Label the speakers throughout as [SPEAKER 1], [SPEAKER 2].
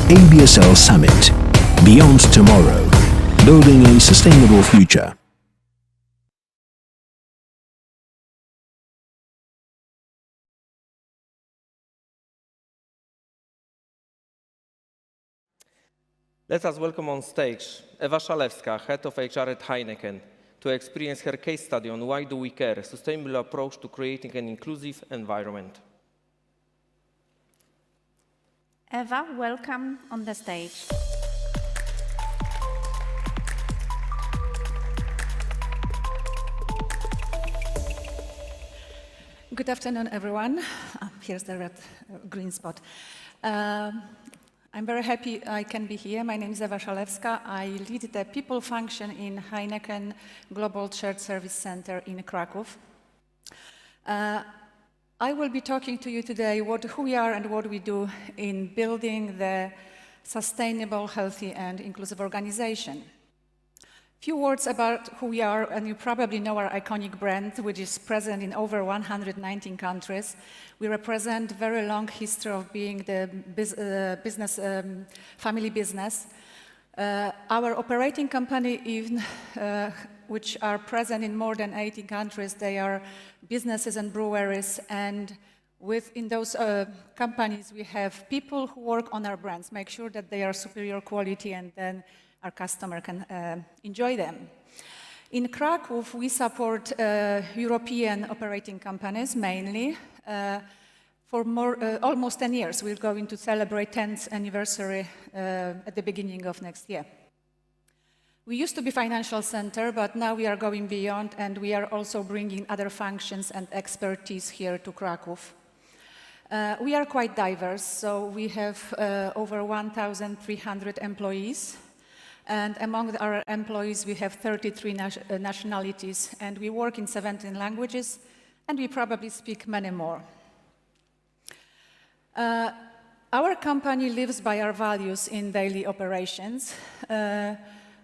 [SPEAKER 1] ABSL Summit. Beyond Tomorrow. Building a Sustainable Future.
[SPEAKER 2] Let us welcome on stage Ewa Szalewska, Head of HR at Heineken, to experience her case study on why do we care, sustainable approach to creating an inclusive environment.
[SPEAKER 3] Ewa, welcome on the stage.
[SPEAKER 4] Good afternoon, everyone. Here's the red, green spot. I'm very happy I can be here. My name is Ewa Szalewska. I lead the people function in Heineken Global Shared Service Center in Kraków. I will be talking to you today who we are and what we do in building the sustainable, healthy, and inclusive organization. Few words about who we are, and you probably know our iconic brand, which is present in over 119 countries. We represent very long history of being the family business. Our operating company, even which are present in more than 80 countries, they are businesses and breweries, and within those companies we have people who work on our brands, make sure that they are superior quality, and then our customer can enjoy them. In Kraków, we support European operating companies mainly for almost 10 years. We're going to celebrate 10th anniversary at the beginning of next year. We used to be financial center, but now we are going beyond, and we are also bringing other functions and expertise here to Kraków. We are quite diverse, so we have over 1,300 employees. And among our employees, we have 33 nationalities, and we work in 17 languages, and we probably speak many more. Our company lives by our values in daily operations.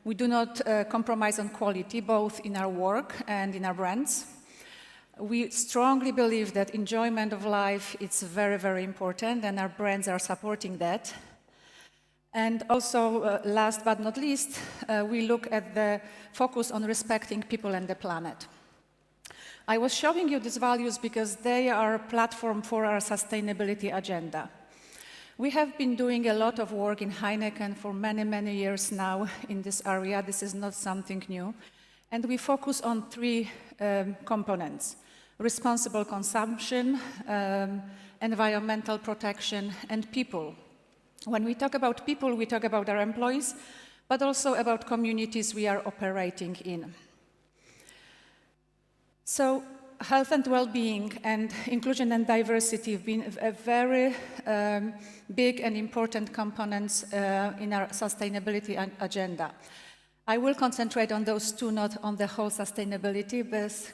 [SPEAKER 4] We do not compromise on quality, both in our work and in our brands. We strongly believe that enjoyment of life is very, very important, and our brands are supporting that. And also, last but not least, we look at the focus on respecting people and the planet. I was showing you these values because they are a platform for our sustainability agenda. We have been doing a lot of work in Heineken for many, many years now in this area. This is not something new. And we focus on three components: responsible consumption, environmental protection, and people. When we talk about people, we talk about our employees, but also about communities we are operating in. So, health and well-being and inclusion and diversity have been a very big and important components in our sustainability agenda. I will concentrate on those two, not on the whole sustainability,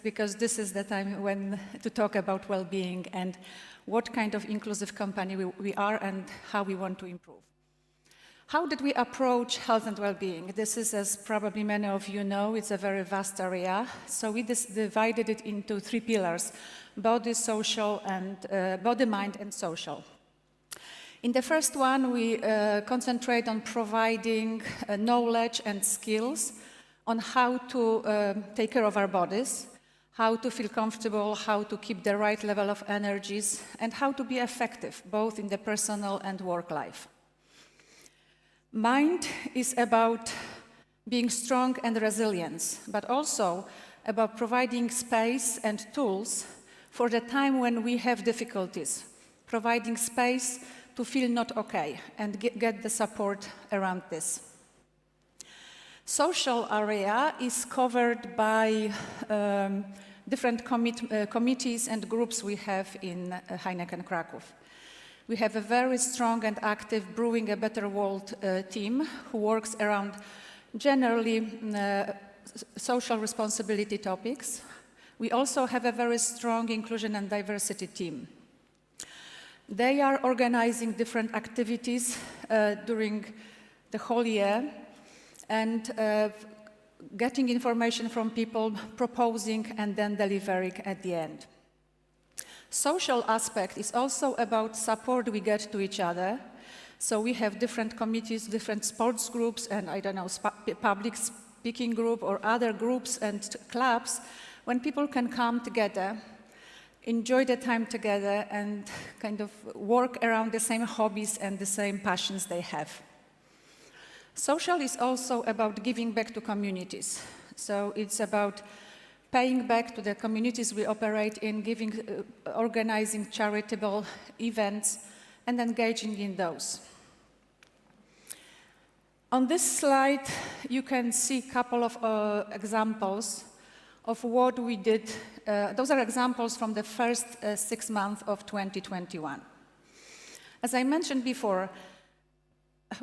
[SPEAKER 4] because this is the time when to talk about well-being and what kind of inclusive company we are and how we want to improve. How did we approach health and well-being? This is, as probably many of you know, it's a very vast area. So we divided it into three pillars: body, social, and body, mind, and social. In the first one, we concentrate on providing knowledge and skills on how to take care of our bodies, how to feel comfortable, how to keep the right level of energies, and how to be effective, both in the personal and work life. Mind is about being strong and resilient, but also about providing space and tools for the time when we have difficulties, providing space to feel not okay and get the support around this. Social area is covered by different committees and groups we have in Heineken Kraków. We have a very strong and active Brewing a Better World team who works around generally social responsibility topics. We also have a very strong inclusion and diversity team. They are organizing different activities during the whole year and getting information from people, proposing, and then delivering at the end. Social aspect is also about support we get to each other. So we have different committees, different sports groups, and I don't know, public speaking group or other groups and clubs, when people can come together, enjoy the time together, and kind of work around the same hobbies and the same passions they have. Social is also about giving back to communities. So it's about paying back to the communities we operate in, organizing charitable events, and engaging in those. On this slide, you can see a couple of examples of what we did. Those are examples from the first 6 months of 2021. As I mentioned before,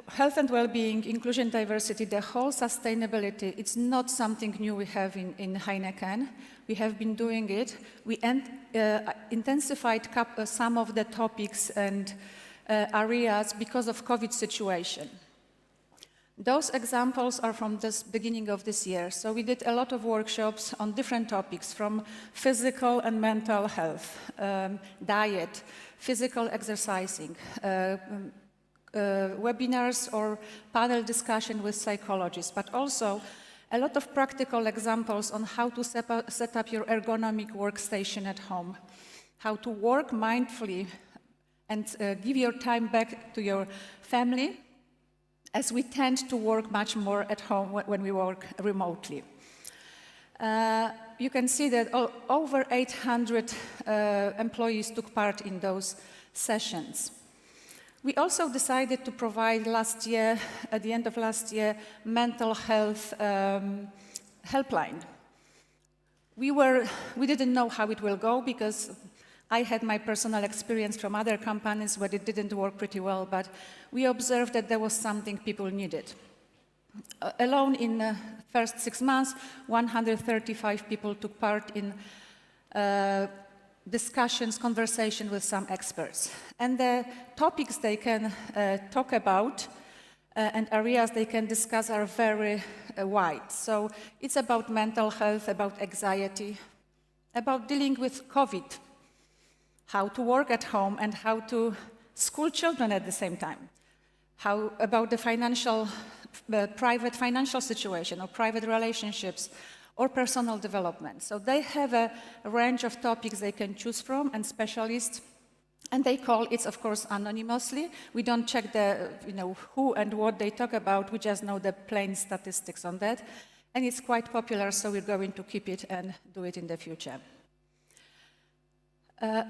[SPEAKER 4] health and well-being, inclusion, diversity, the whole sustainability, it's not something new we have in Heineken. We have been doing it. We intensified some of the topics and areas because of COVID situation. Those examples are from the beginning of this year. So we did a lot of workshops on different topics, from physical and mental health, diet, physical exercising, webinars or panel discussion with psychologists, but also a lot of practical examples on how to set up your ergonomic workstation at home, how to work mindfully and give your time back to your family, as we tend to work much more at home when we work remotely. You can see that over 800 employees took part in those sessions. We also decided to provide last year, at the end of last year, mental health helpline. We didn't know how it will go because I had my personal experience from other companies where it didn't work pretty well, but we observed that there was something people needed. Alone in the first 6 months, 135 people took part in discussions, conversation with some experts. And the topics they can talk about and areas they can discuss are very wide. So it's about mental health, about anxiety, about dealing with COVID, how to work at home and how to school children at the same time, how about the private financial situation or private relationships or personal development. So they have a range of topics they can choose from and specialists, and they call it, of course, anonymously. We don't check who and what they talk about, we just know the plain statistics on that. And it's quite popular, so we're going to keep it and do it in the future.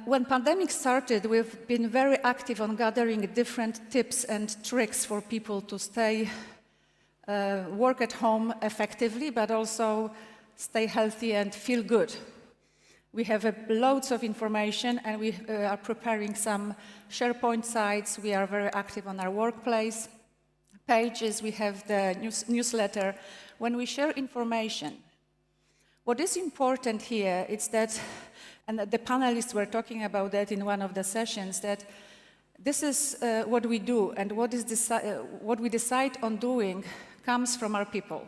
[SPEAKER 4] When pandemic started, we've been very active on gathering different tips and tricks for people to stay, work at home effectively, but also stay healthy and feel good. We have loads of information, and we are preparing some SharePoint sites. We are very active on our workplace pages. We have the newsletter. When we share information, what is important here is that, and the panelists were talking about that in one of the sessions, that this is what we do, and what we decide on doing comes from our people.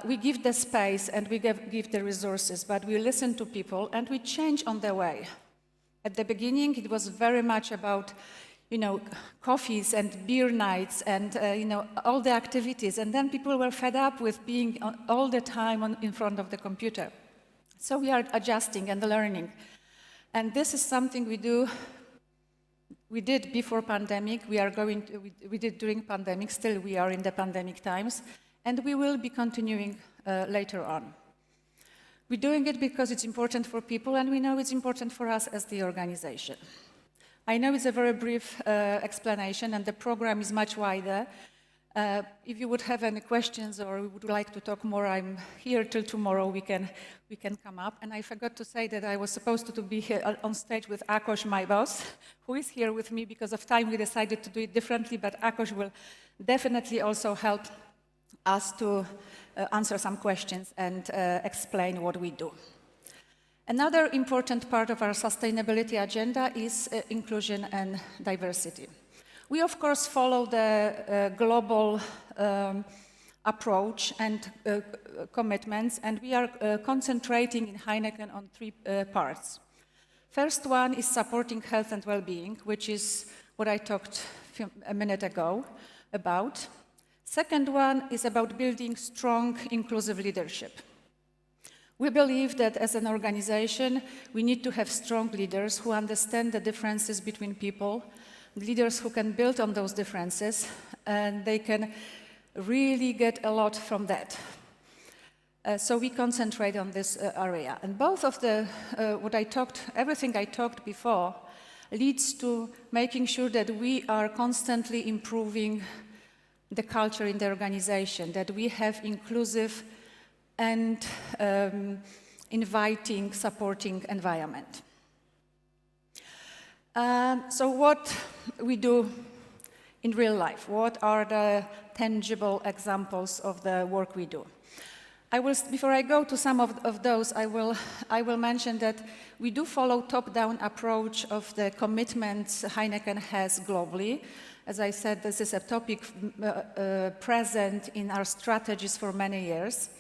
[SPEAKER 4] We give the space and we give the resources, but we listen to people and we change on the way. At the beginning, it was very much about, coffees and beer nights and, all the activities. And then people were fed up with being all the time in front of the computer. So we are adjusting and learning. And this is something we did before pandemic. We did during pandemic. Still, we are in the pandemic times. And we will be continuing later on. We're doing it because it's important for people, and we know it's important for us as the organization. I know it's a very brief explanation, and the program is much wider. If you would have any questions or would like to talk more, I'm here till tomorrow. We can come up. And I forgot to say that I was supposed to be here on stage with Ákos, my boss, who is here with me. Because of time, we decided to do it differently, but Ákos will definitely also help us to answer some questions and explain what we do. Another important part of our sustainability agenda is inclusion and diversity. We, of course, follow the global approach and commitments, and we are concentrating in Heineken on 3 parts. First one is supporting health and well-being, which is what I talked a a minute ago about. Second one is about building strong, inclusive leadership. We believe that as an organization, we need to have strong leaders who understand the differences between people, leaders who can build on those differences, and they can really get a lot from that. So we concentrate on this area. And both of the, everything I talked before leads to making sure that we are constantly improving the culture in the organization, that we have inclusive and inviting, supporting environment. So what we do in real life, what are the tangible examples of the work we do? Before I go to some of those, I will mention that we do follow top-down approach of the commitments Heineken has globally. As I said, this is a topic present in our strategies for many years.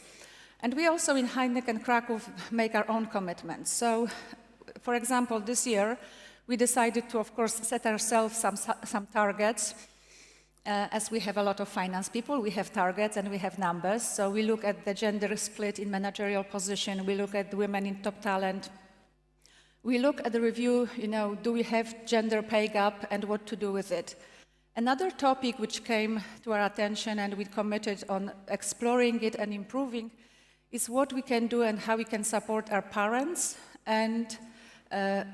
[SPEAKER 4] And we also in Heineken Kraków make our own commitments. So, for example, this year, we decided to, of course, set ourselves some targets. As we have a lot of finance people, we have targets and we have numbers. So we look at the gender split in managerial position. We look at women in top talent. We look at the review, do we have gender pay gap and what to do with it? Another topic which came to our attention and we committed on exploring it and improving is what we can do and how we can support our parents and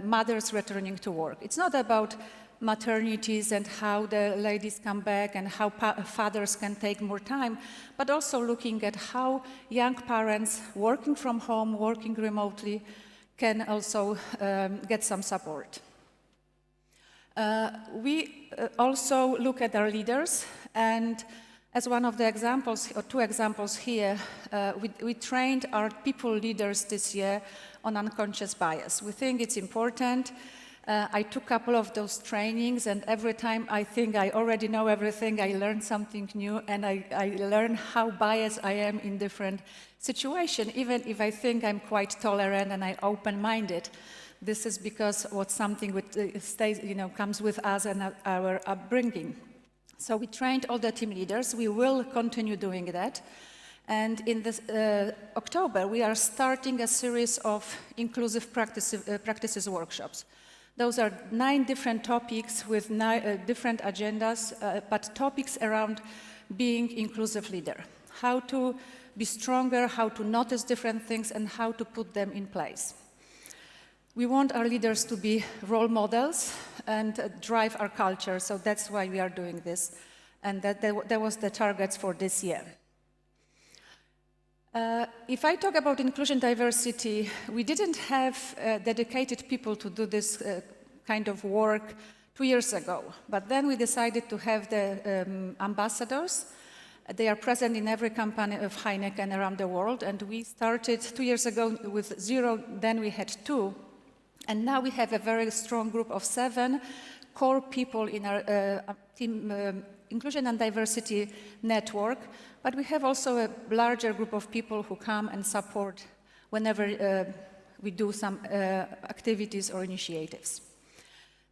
[SPEAKER 4] mothers returning to work. It's not about maternities and how the ladies come back and how fathers can take more time, but also looking at how young parents working from home, working remotely, can also get some support. We also look at our leaders, and as one of the examples, or two examples here, we trained our people leaders this year on unconscious bias. We think it's important. I took a couple of those trainings, and every time I think I already know everything, I learn something new, and I learn how biased I am in different situations, even if I think I'm quite tolerant and I'm open-minded. This is because something comes with us and our upbringing. So we trained all the team leaders. We will continue doing that. And in this October, we are starting a series of inclusive practices workshops. Those are 9 different topics with different agendas, but topics around being inclusive leader. How to be stronger, how to notice different things, and how to put them in place. We want our leaders to be role models and drive our culture, so that's why we are doing this. And that was the targets for this year. If I talk about inclusion diversity, we didn't have dedicated people to do this kind of work 2 years ago. But then we decided to have the ambassadors. They are present in every company of Heineken around the world. And we started 2 years ago with 0, then we had 2. And now we have a very strong group of 7 core people in our team inclusion and diversity network. But we have also a larger group of people who come and support whenever we do some activities or initiatives.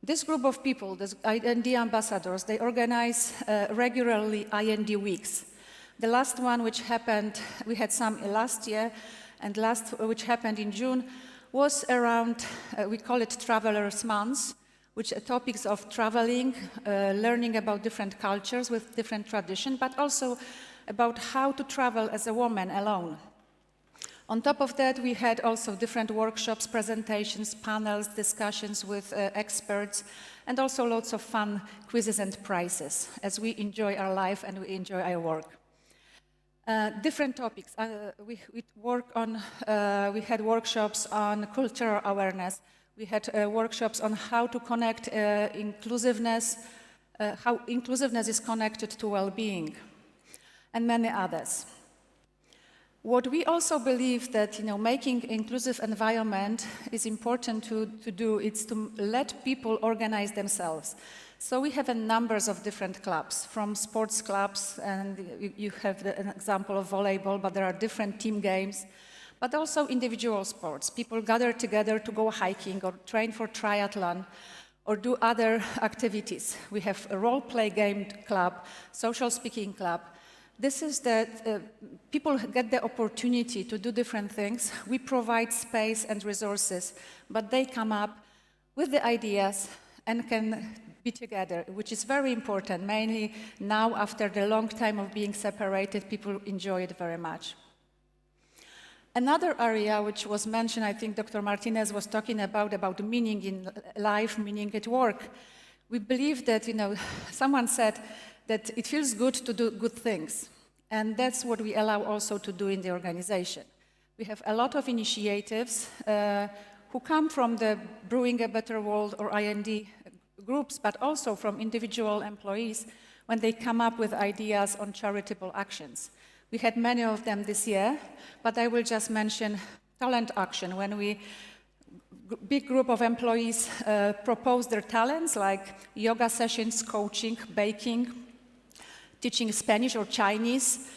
[SPEAKER 4] This group of people, the IND ambassadors, they organize regularly IND weeks. The last one which happened, we had some last year, and which happened in June, was around, we call it Travelers Month, which are topics of traveling, learning about different cultures with different traditions, but also about how to travel as a woman alone. On top of that, we had also different workshops, presentations, panels, discussions with experts, and also lots of fun quizzes and prizes as we enjoy our life and we enjoy our work. Different topics. We had workshops on cultural awareness. We had workshops on how to connect inclusiveness, how inclusiveness is connected to well-being, and many others. What we also believe that making inclusive environment is important to do is to let people organize themselves. So we have a numbers of different clubs, from sports clubs, and you have an example of volleyball, but there are different team games, but also individual sports. People gather together to go hiking or train for triathlon, or do other activities. We have a role-play game club, social speaking club. This is that people get the opportunity to do different things. We provide space and resources, but they come up with the ideas and can be together, which is very important. Mainly now, after the long time of being separated, people enjoy it very much. Another area which was mentioned, I think Dr. Martinez was talking about meaning in life, meaning at work. We believe that, someone said that it feels good to do good things, and that's what we allow also to do in the organization. We have a lot of initiatives who come from the Brewing a Better World or IND groups, but also from individual employees when they come up with ideas on charitable actions. We had many of them this year, but I will just mention talent action, when big group of employees propose their talents, like yoga sessions, coaching, baking, teaching Spanish or Chinese,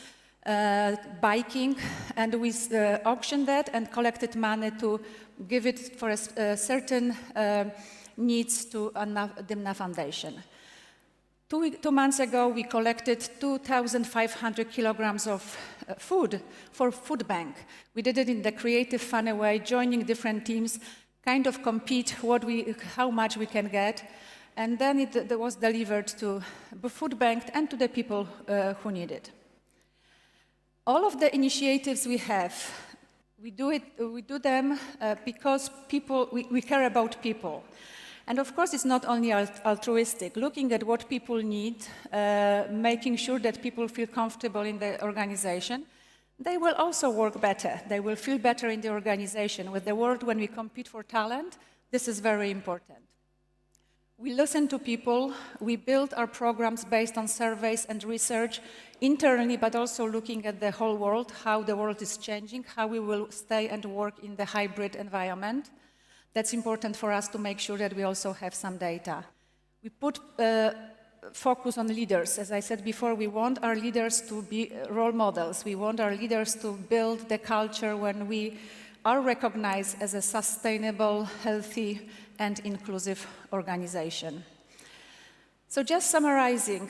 [SPEAKER 4] biking, and we auctioned that and collected money to give it for a certain needs to Dimna Foundation. 2 months ago, we collected 2,500 kilograms of food for food bank. We did it in the creative, funny way, joining different teams, kind of compete how much we can get, and then it was delivered to the food bank and to the people who need it. All of the initiatives we have, we do them because we care about people. And of course, it's not only altruistic, looking at what people need, making sure that people feel comfortable in the organization. They will also work better. They will feel better in the organization. With the world, when we compete for talent, this is very important. We listen to people. We build our programs based on surveys and research internally, but also looking at the whole world, how the world is changing, how we will stay and work in the hybrid environment. That's important for us to make sure that we also have some data. We put focus on leaders. As I said before, we want our leaders to be role models. We want our leaders to build the culture when we are recognized as a sustainable, healthy, and inclusive organization. So just summarizing,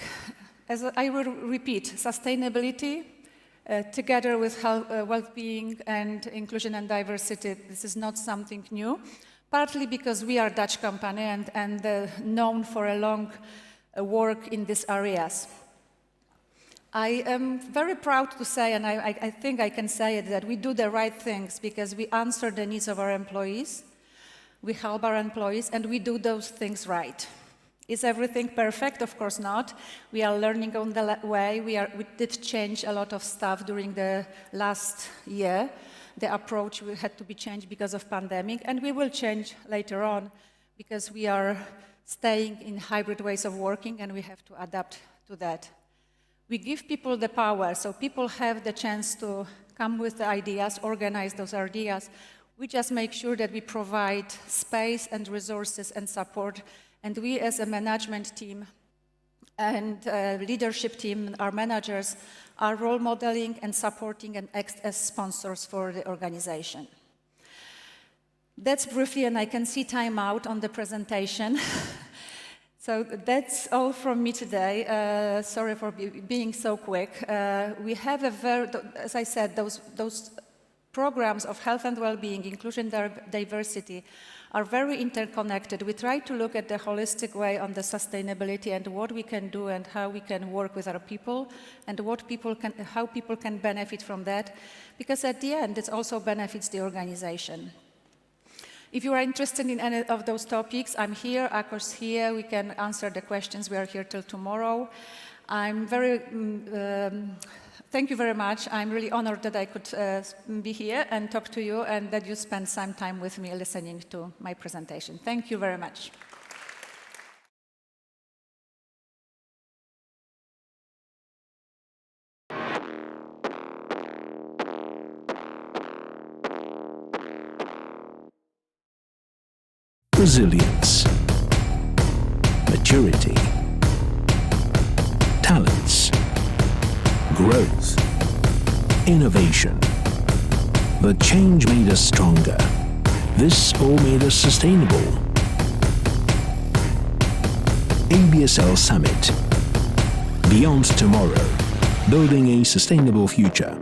[SPEAKER 4] as I will repeat, sustainability, together with well-being and inclusion and diversity, this is not something new, partly because we are a Dutch company and known for a long work in these areas. I am very proud to say, and I think I can say it, that we do the right things because we answer the needs of our employees, we help our employees, and we do those things right. Is everything perfect? Of course not. We are learning on the way. We did change a lot of stuff during the last year. The approach had to be changed because of pandemic, and we will change later on because we are staying in hybrid ways of working, and we have to adapt to that. We give people the power, so people have the chance to come with the ideas, organize those ideas. We just make sure that we provide space and resources and support. And we as a management team and leadership team, our managers, are role modeling and supporting and act as sponsors for the organization. That's briefly, and I can see time out on the presentation. So that's all from me today. Sorry for being so quick. We have as I said, those programs of health and well-being, inclusion, diversity, are very interconnected. We try to look at the holistic way on the sustainability and what we can do and how we can work with our people and how people can benefit from that, because at the end it also benefits the organization. If you are interested in any of those topics, I'm here, Ákos here, we can answer the questions. We are here till tomorrow. Thank you very much. I'm really honored that I could be here and talk to you and that you spend some time with me listening to my presentation. Thank you very much.
[SPEAKER 1] Resilience, maturity, talents, growth, innovation. The change made us stronger. This all made us sustainable. ABSL Summit. Beyond Tomorrow, Building a Sustainable Future.